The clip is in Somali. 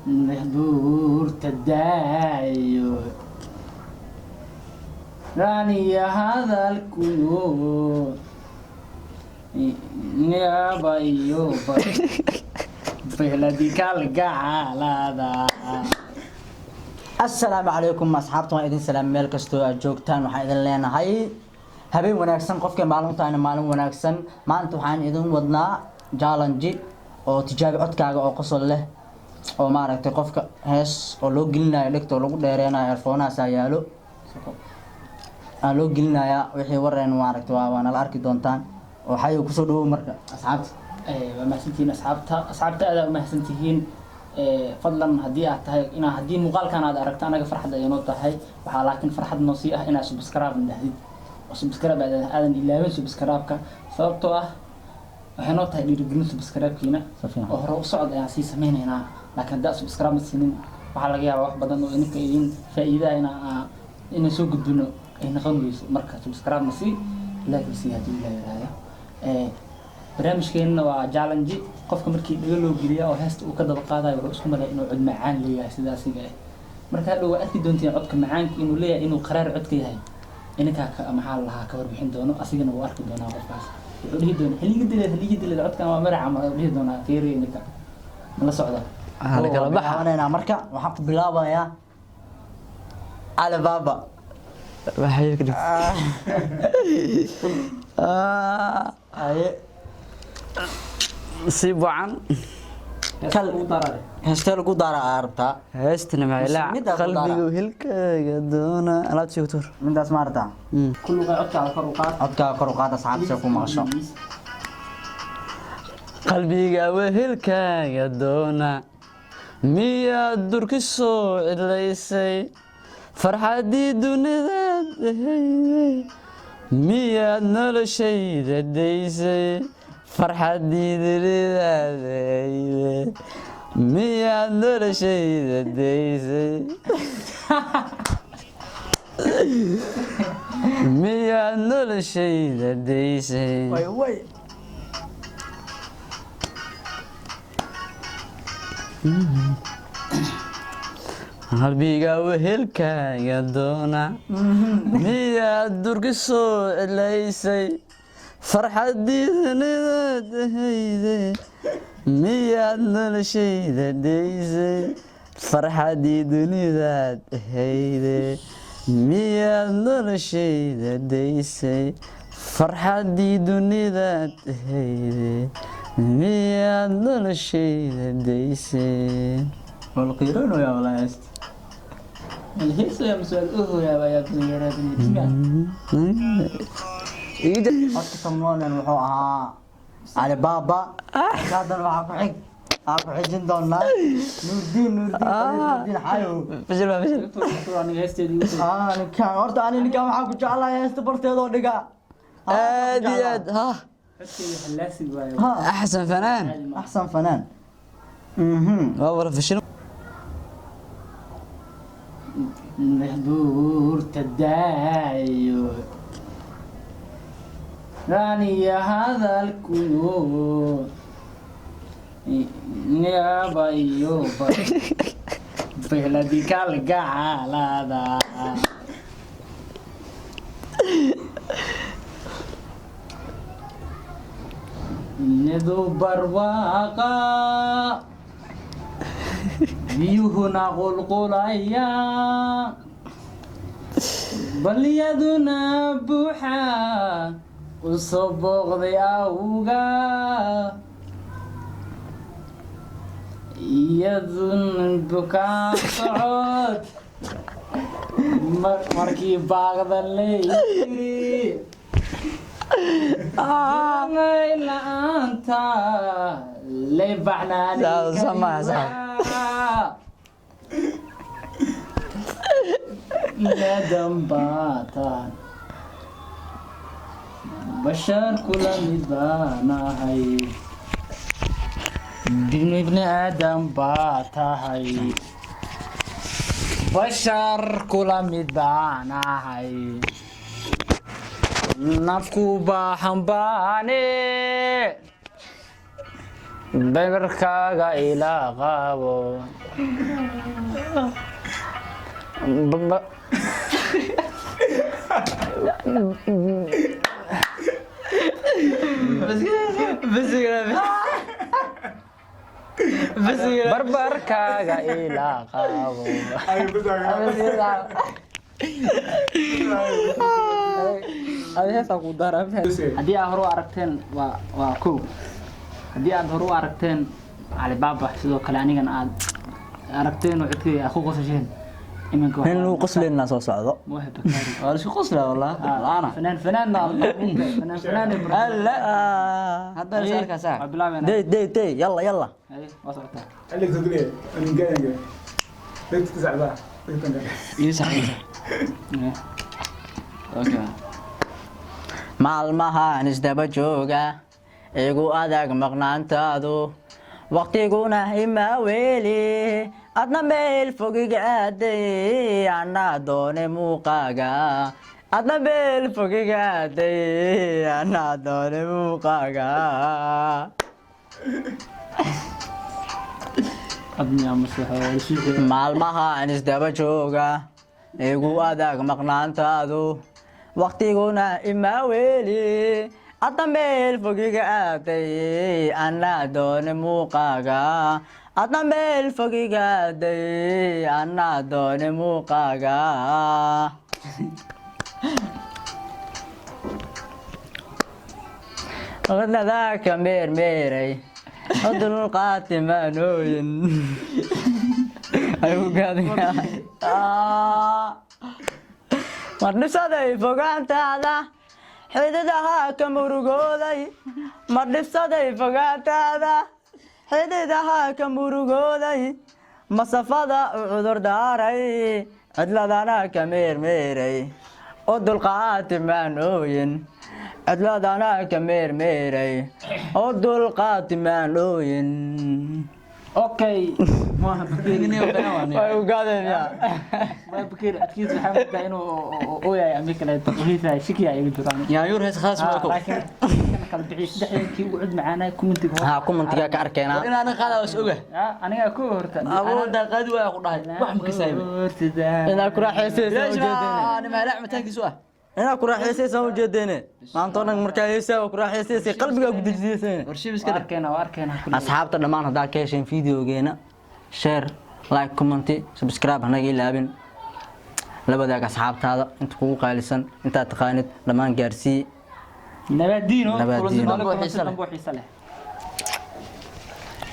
محضور تداعي راني هذا الكيوت يا بايو بلدي كالقعالة. السلام عليكم أصحابتنا إذن سلام ميل كستو جوجتان waxaan idin leenahay habeen wanaagsan qofka maalintaana maalin wanaagsan maanta waxaan idin wadnaa challenge oo tijaabi codkaaga oo qosol leh oo maaragtay qofka hees oo loo gelinayo dhigto lagu dheereenayo earphones ayaalo loo gelinayo wixii wareen maaragtay waa la arki doontaan oo xayo ku soo dhawo marka asxaabta waa mahadsantiin asxaabta aad u mahadsantiin fadlan hadii aad tahay ina hadii muuqaalkan aad aragto anaga farxad ay noo tahay waxa laakiin farxad noo sii ah ina subscribe dhahdid oo subscribe aadan ilaawin subscribe-ka sababtoo ah waxay noo tahay dhiirigelin subscribe-kiina oo hore u socod ayaan sii sameeynaa laakiin hadda subscribe sinin waxa laga yaabaa wax badan oo idinka idin faa'iideeyna in soo gudbino ay noqon weyso marka subscribe si like si hadii la yiraahdo barnaamijkeena waa challenge qofka markii dhaga loo geliyo oo heesta uu ka daba qaadayo wuxuu isku malay inuu cod macaan leeyahay sidaasiga ah marka hadhow waa arki doontiin codka macaanka inuu leeyahay inuu qaraar codka yahay inaka maxaa lahaa ka warbixin doono asigana uu arki doonaa qofkaas wuxuu dhihi doonaa haligi dilay codkan waa maraca ma dhihi doonaa fiiriinka la socda hal kala baxaanayna marka waxa ku bilaabayaa Alibaba waxay ka dhig سيبوعن كل قدرة هستيل قدرة عربتا هستنا معي لا قلبي وهلك قدونا أنا تشوتور من ده سمارتا كل عدك على فروقات أصحاب سيكون مغشى قلبي وهلك قدونا مية درك الصوع ليسي فرحة دي دون ذات مية نول شيء ديسي فرحة دي دليل مية نور شيء ديسي مية نور شيء ديسي وي قلبي وهلك يدونا مية درك الصوع ليسي فرحة دي ذنيذات هيدي مياد نلشيد ديزي فرحة دي ذنيذات هيدي مياد نلشيد ديزي فرحة دي ذنيذات هيدي مياد نلشيد ديزي والقيرون يا والله يست الهيس يا مسؤول يا ابن يا ابن أصل سمونا وحوها على بابا كذا وحق حجين دونا نودين حيو فشل أنا هستدي أنا كان أرد أنا كان معك جعله يستبرت هذا دقة أدياد ها أحسن فنان والله فشل محضور تداعي راني هذا الكيوت يا بايو بلدي كالقعالة ندو برواقا بيوهنا غلقلايا بل يدنا بوحا وصبغ ذي أوغا يظن بكاء صعود مركي باغ الليل إلا أنت اللي بعناني لا دنباتا بشر كل مدانا هاي ابن آدم باتا هاي بشر كل مدانا هاي نفكو باحنباني dabarkaaga ilaa qaabo barbarkaaga ilaa qaabo haddii aad hore u aragteen waa kow haddii aad hore u aragteen cali baaba sidoo kale anigana aad aragteen oo codkay aad ku qosasheen iminka nin lagu qosleyna soo socdo موهب بكاري waa isku qoslaa wallahi انا فنان alla hadda sarka saa day yalla yalla اي وصلت اللي تقولي انا جاي ليك تسعد اوكي maalmahan isdaba jooga igu adag maqnaantaadu waqtiguna ima weeli adna meel fogiga aaday ana doone muuqaaga adna meel fogiga aaday ana doone muuqaaga ابني عم صحوا maalmahan isdaba jooga igu adag maqnaantaadu waqtiguna ima weeli adna meel fogiga aaday ana doone muuqaaga adna meel fogiga aaday ana doone muuqaaga wadnadaaka meermeeray dulqaati maanooyin ayuu gaadaya mardhisaday fogaantaada xididaha ka murugooday mardhisaday fogaantaada xididaha ka murugooday masafada u cudur daaray cidladana ka meermeeray oo dulqaati maanooyin cidladana ka meermeeray oo dulqaati maanooyin اوكي موهب بكيري way u gaadaya موهب بكيري اكيد محمد انه اويا امريكا هي شكيا اي جران yaa yur hees khaas ma ko لكن كان بعيش دحين وعد معانا كومنتي ha commentiga ka arkeenaa inaan qaada was oga aniga ku horta awooda qaad waa ku dhahay wax ma ka saayay inaa ku raaxaysaysaan u jeedeen ana ma laa mataankiisu ah inaa ku raaxaysaysaan u jeedeen maanta oo dhan markaa heesaa ku raaxaysaysay qalbiga ku dejisay warshiib iska arkayna asxaabta dhamaan hadaa ka hesheen videogeena share like comment subscribe hanaga ilaabin labadaag asxaabtaada inta kugu qaalisan inta taqaanid dhamaan gaarsii nabadino Nabadino. kulanti dambe oo xiiso leh